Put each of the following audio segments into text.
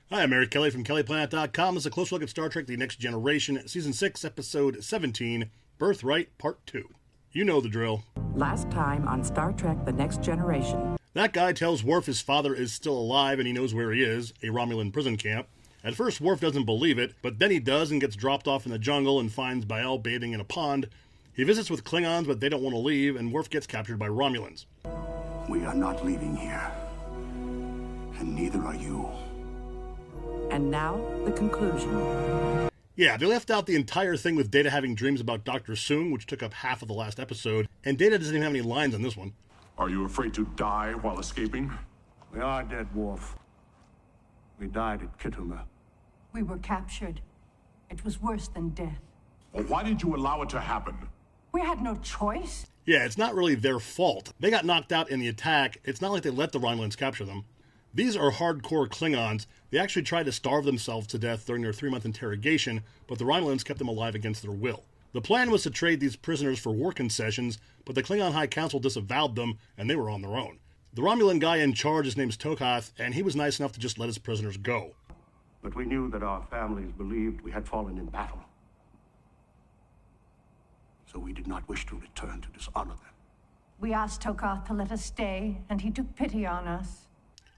Hi, I'm Eric Kelly from KellyPlanet.com. This is a close look at Star Trek The Next Generation, Season 6, Episode 17, Birthright, Part 2. You know the drill. Last time on Star Trek The Next Generation. That guy tells Worf his father is still alive and he knows where he is, a Romulan prison camp. At first, Worf doesn't believe it, but then he does and gets dropped off in the jungle and finds Bael bathing in a pond. He visits with Klingons, but they don't want to leave, and Worf gets captured by Romulans. We are not leaving here, and neither are you. And now, the conclusion. Yeah, they left out the entire thing with Data having dreams about Dr. Soong, which took up half of the last episode, and Data doesn't even have any lines on this one. Are you afraid to die while escaping? We are dead, Worf. We died at Kittima. We were captured. It was worse than death. Well, why did you allow it to happen? We had no choice. Yeah, it's not really their fault. They got knocked out in the attack. It's not like they let the Romulans capture them. These are hardcore Klingons. They actually tried to starve themselves to death during their 3-month interrogation, but the Romulans kept them alive against their will. The plan was to trade these prisoners for war concessions, but the Klingon High Council disavowed them, and they were on their own. The Romulan guy in charge, his name's Tokath, and he was nice enough to just let his prisoners go. But we knew that our families believed we had fallen in battle. So we did not wish to return to dishonor them. We asked Tokath to let us stay, and he took pity on us.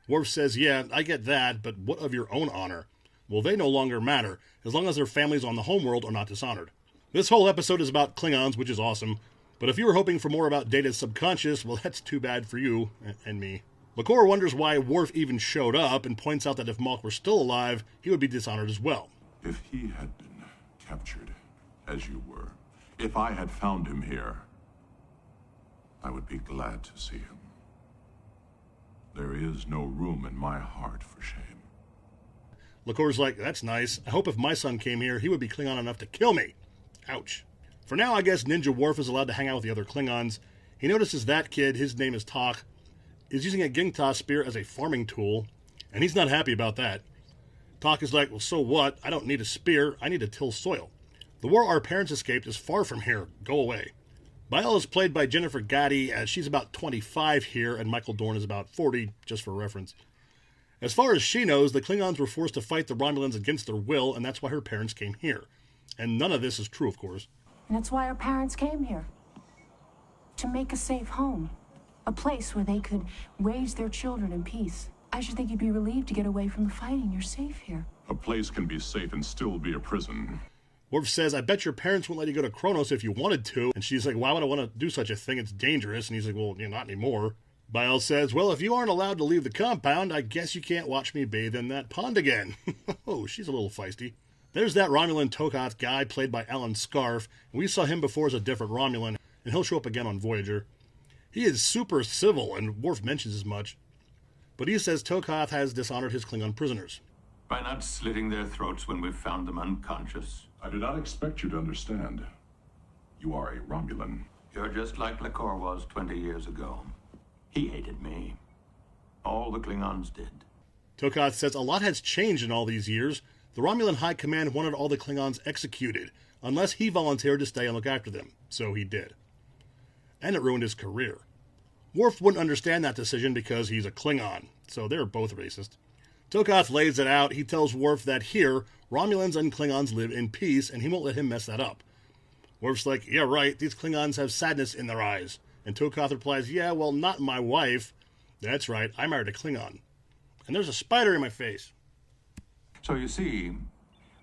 Worf says, yeah, I get that, but what of your own honor? Well, they no longer matter, as long as their families on the homeworld are not dishonored. This whole episode is about Klingons, which is awesome, but if you were hoping for more about Data's subconscious, well, that's too bad for you and me. Lakor wonders why Worf even showed up, and points out that if Malk were still alive, he would be dishonored as well. If he had been captured, as you were, if I had found him here, I would be glad to see him. There is no room in my heart for shame. Lakor's like, that's nice. I hope if my son came here, he would be Klingon enough to kill me. Ouch. For now, I guess Ninja Worf is allowed to hang out with the other Klingons. He notices that kid, his name is Tak, is using a Gingta spear as a farming tool, and he's not happy about that. Tak is like, well, so what? I don't need a spear. I need to till soil. The war our parents escaped is far from here. Go away. Bael is played by Jennifer Gaddy, as she's about 25 here, and Michael Dorn is about 40, just for reference. As far as she knows, the Klingons were forced to fight the Romulans against their will, and that's why her parents came here. And none of this is true, of course. And that's why our parents came here. To make a safe home. A place where they could raise their children in peace. I should think you'd be relieved to get away from the fighting. You're safe here. A place can be safe and still be a prison. Worf says, I bet your parents wouldn't let you go to Kronos if you wanted to. And she's like, why would I want to do such a thing? It's dangerous. And he's like, well, not anymore. Bael says, well, if you aren't allowed to leave the compound, I guess you can't watch me bathe in that pond again. Oh, she's a little feisty. There's that Romulan Tokath guy played by Alan Scarf. And we saw him before as a different Romulan, and he'll show up again on Voyager. He is super civil, and Worf mentions as much. But he says Tokath has dishonored his Klingon prisoners. By not slitting their throats when we've found them unconscious. I did not expect you to understand. You are a Romulan. You're just like Lakor was 20 years ago. He hated me. All the Klingons did. Tokath says a lot has changed in all these years. The Romulan High Command wanted all the Klingons executed, unless he volunteered to stay and look after them. So he did. And it ruined his career. Worf wouldn't understand that decision because he's a Klingon, so they're both racist. Tokath lays it out. He tells Worf that here, Romulans and Klingons live in peace, and he won't let him mess that up. Worf's like, yeah, right, these Klingons have sadness in their eyes. And Tokath replies, yeah, well, not my wife. That's right, I married a Klingon. And there's a spider in my face. So you see,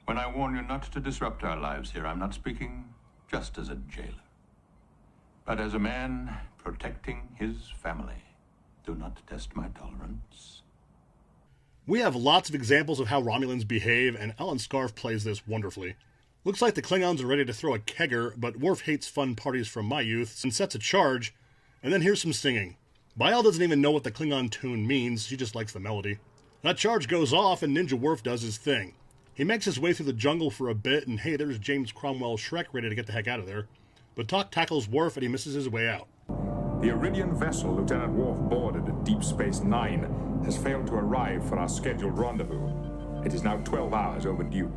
when I warn you not to disrupt our lives here, I'm not speaking just as a jailer, but as a man protecting his family. Do not test my tolerance. We have lots of examples of how Romulans behave, and Alan Scarf plays this wonderfully. Looks like the Klingons are ready to throw a kegger, but Worf hates fun parties from my youth and sets a charge, and then here's some singing. Bael doesn't even know what the Klingon tune means, she just likes the melody. That charge goes off, and Ninja Worf does his thing. He makes his way through the jungle for a bit, and hey, there's James Cromwell Shrek ready to get the heck out of there. But Tak tackles Worf, and he misses his way out. The Iridian vessel Lieutenant Worf boarded at Deep Space Nine has failed to arrive for our scheduled rendezvous. It is now 12 hours overdue.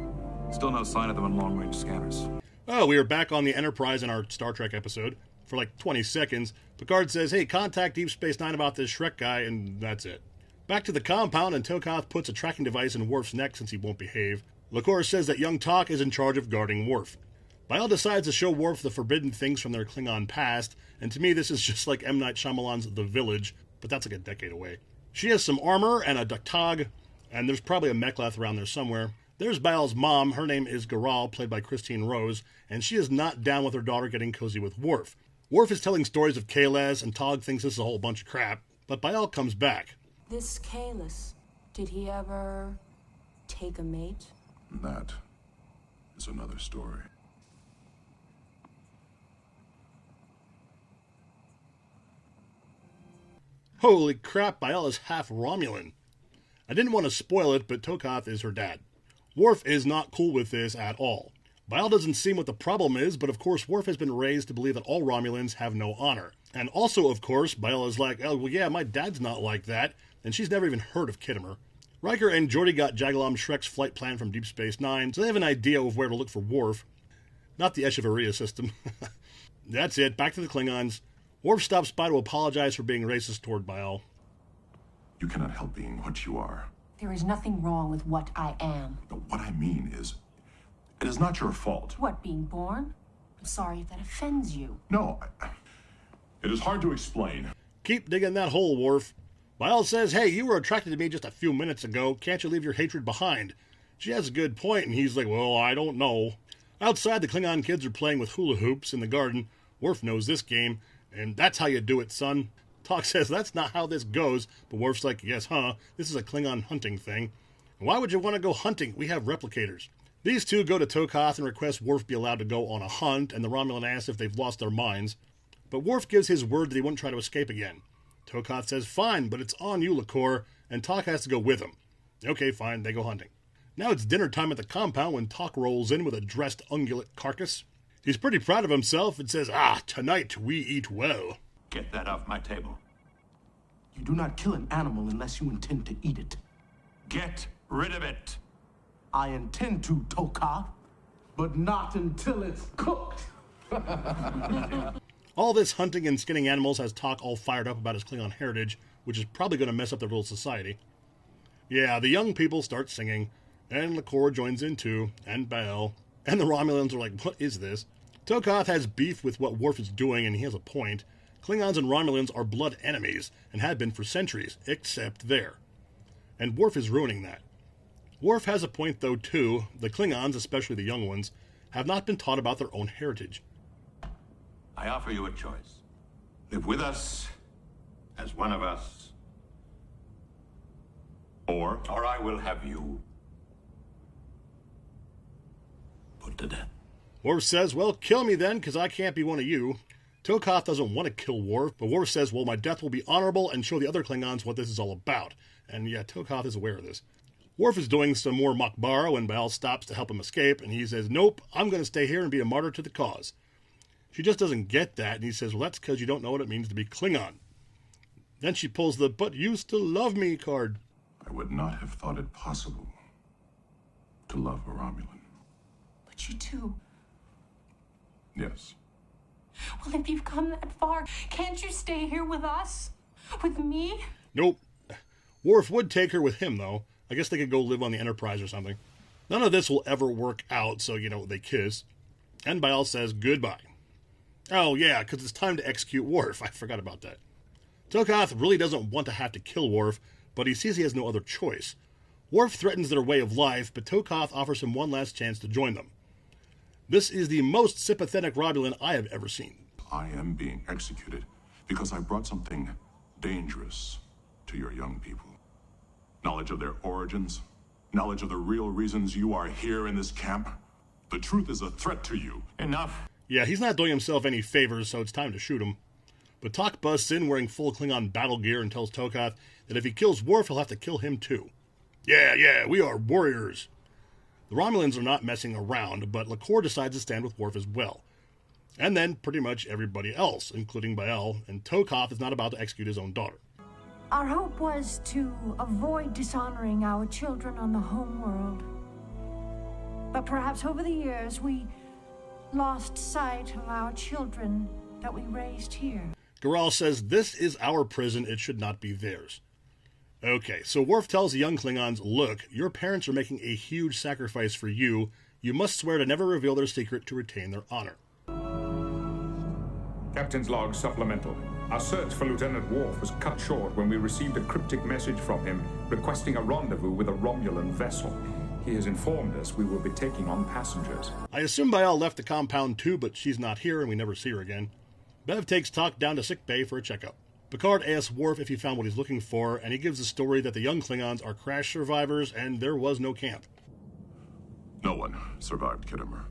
Still no sign of them on long-range scanners. Oh, we are back on the Enterprise in our Star Trek episode. For like 20 seconds, Picard says, hey, contact Deep Space Nine about this Shrek guy, and that's it. Back to the compound, and Tokoth puts a tracking device in Worf's neck since he won't behave. Lakor says that young Tok is in charge of guarding Worf. Bael decides to show Worf the forbidden things from their Klingon past, and to me this is just like M. Night Shyamalan's The Village, but that's like a decade away. She has some armor and a duktag, and there's probably a mek'leth around there somewhere. There's Bael's mom. Her name is Garal, played by Christine Rose, and she is not down with her daughter getting cozy with Worf. Worf is telling stories of Kahless, and Tog thinks this is a whole bunch of crap, but Bael comes back. This Kahless, did he ever take a mate? That is another story. Holy crap, Bael is half Romulan. I didn't want to spoil it, but Tokoth is her dad. Worf is not cool with this at all. Bael doesn't seem what the problem is, but of course Worf has been raised to believe that all Romulans have no honor. And also, of course, Bael is like, oh, well, yeah, my dad's not like that, and she's never even heard of Kittimer. Riker and Geordi got Jagalom Shrek's flight plan from Deep Space Nine, so they have an idea of where to look for Worf. Not the Echevarria system. That's it, back to the Klingons. Worf stops by to apologize for being racist toward Bael. You cannot help being what you are. There is nothing wrong with what I am. No, what I mean is, it is not your fault. What, being born? I'm sorry if that offends you. No, it is hard to explain. Keep digging that hole, Worf. Bael says, hey, you were attracted to me just a few minutes ago. Can't you leave your hatred behind? She has a good point, and he's like, well, I don't know. Outside, the Klingon kids are playing with hula hoops in the garden. Worf knows this game, and that's how you do it, son. Tok says, that's not how this goes, but Worf's like, yes, huh? This is a Klingon hunting thing. And why would you want to go hunting? We have replicators. These two go to Tokoth and request Worf be allowed to go on a hunt, and the Romulan asks if they've lost their minds. But Worf gives his word that he wouldn't try to escape again. Tokoth says, fine, but it's on you, Lakor, and Tok has to go with him. Okay, fine, they go hunting. Now it's dinner time at the compound when Tok rolls in with a dressed ungulate carcass. He's pretty proud of himself and says, tonight we eat well. Get that off my table. You do not kill an animal unless you intend to eat it. Get rid of it. I intend to, Tokoth, but not until it's cooked. All this hunting and skinning animals has Tok all fired up about his Klingon heritage, which is probably going to mess up their little society. Yeah, the young people start singing, and Lakor joins in too, and Bael, and the Romulans are like, what is this? Tokoth has beef with what Worf is doing, and he has a point. Klingons and Romulans are blood enemies, and have been for centuries, except there. And Worf is ruining that. Worf has a point, though, too. The Klingons, especially the young ones, have not been taught about their own heritage. I offer you a choice. Live with us, as one of us, or I will have you put to death. Worf says, well, kill me then, because I can't be one of you. Tokoth doesn't want to kill Worf, but Worf says, well, my death will be honorable and show the other Klingons what this is all about. And yeah, Tokoth is aware of this. Worf is doing some more Makbara when Bael stops to help him escape, and he says, nope, I'm going to stay here and be a martyr to the cause. She just doesn't get that, and he says, well, that's because you don't know what it means to be Klingon. Then she pulls the but you still love me card. I would not have thought it possible to love a Romulan. But you do. Yes. Well, if you've come that far, can't you stay here with us? With me? Nope. Worf would take her with him, though. I guess they could go live on the Enterprise or something. None of this will ever work out, so, they kiss. And Bael says goodbye. Oh, yeah, because it's time to execute Worf. I forgot about that. Tokoth really doesn't want to have to kill Worf, but he sees he has no other choice. Worf threatens their way of life, but Tokoth offers him one last chance to join them. This is the most sympathetic Romulan I have ever seen. I am being executed because I brought something dangerous to your young people. Knowledge of their origins, knowledge of the real reasons you are here in this camp. The truth is a threat to you. Enough. Yeah, he's not doing himself any favors, so it's time to shoot him. But Tok busts in wearing full Klingon battle gear and tells Tokoth that if he kills Worf, he'll have to kill him too. Yeah, we are warriors. The Romulans are not messing around, but Lakor decides to stand with Worf as well. And then pretty much everybody else, including Bael, and Tokoth is not about to execute his own daughter. Our hope was to avoid dishonoring our children on the home world. But perhaps over the years we lost sight of our children that we raised here. Garal says this is our prison, it should not be theirs. Okay, so Worf tells the young Klingons, look, your parents are making a huge sacrifice for you. You must swear to never reveal their secret to retain their honor. Captain's log supplemental. Our search for Lieutenant Worf was cut short when we received a cryptic message from him requesting a rendezvous with a Romulan vessel. He has informed us we will be taking on passengers. I assume Bayal left the compound too, but she's not here and we never see her again. Bev takes Talk down to sickbay for a checkup. Picard asks Worf if he found what he's looking for, and he gives the story that the young Klingons are crash survivors and there was no camp. No one survived Kittimer.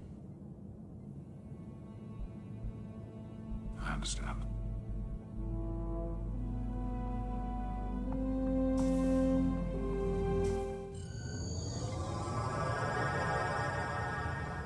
I understand.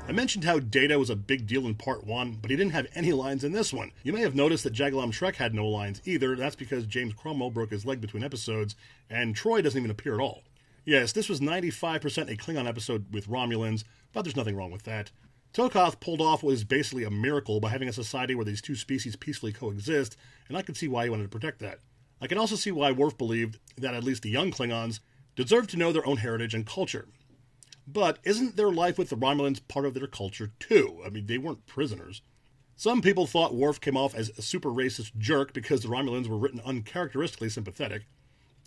I mentioned how Data was a big deal in Part 1, but he didn't have any lines in this one. You may have noticed that Jagiellon Shrek had no lines either. That's because James Cromwell broke his leg between episodes, and Troy doesn't even appear at all. Yes, this was 95% a Klingon episode with Romulans, but there's nothing wrong with that. Tokoth pulled off what is basically a miracle by having a society where these two species peacefully coexist, and I can see why he wanted to protect that. I can also see why Worf believed that at least the young Klingons deserved to know their own heritage and culture. But isn't their life with the Romulans part of their culture too? I mean, they weren't prisoners. Some people thought Worf came off as a super racist jerk because the Romulans were written uncharacteristically sympathetic,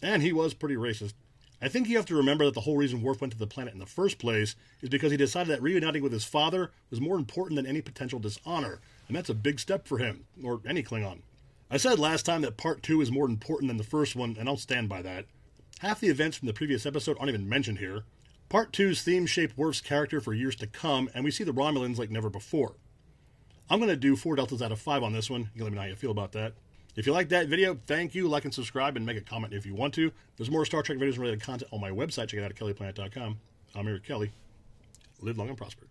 and he was pretty racist. I think you have to remember that the whole reason Worf went to the planet in the first place is because he decided that reuniting with his father was more important than any potential dishonor, and that's a big step for him, or any Klingon. I said last time that Part 2 is more important than the first one, and I'll stand by that. Half the events from the previous episode aren't even mentioned here. Part 2's theme shaped Worf's character for years to come, and we see the Romulans like never before. I'm going to do 4 deltas out of 5 on this one. You can let me know how you feel about that. If you like that video, thank you, like and subscribe, and make a comment if you want to. There's more Star Trek videos and related content on my website. Check it out at kellyplanet.com. I'm Eric Kelly. Live long and prosper.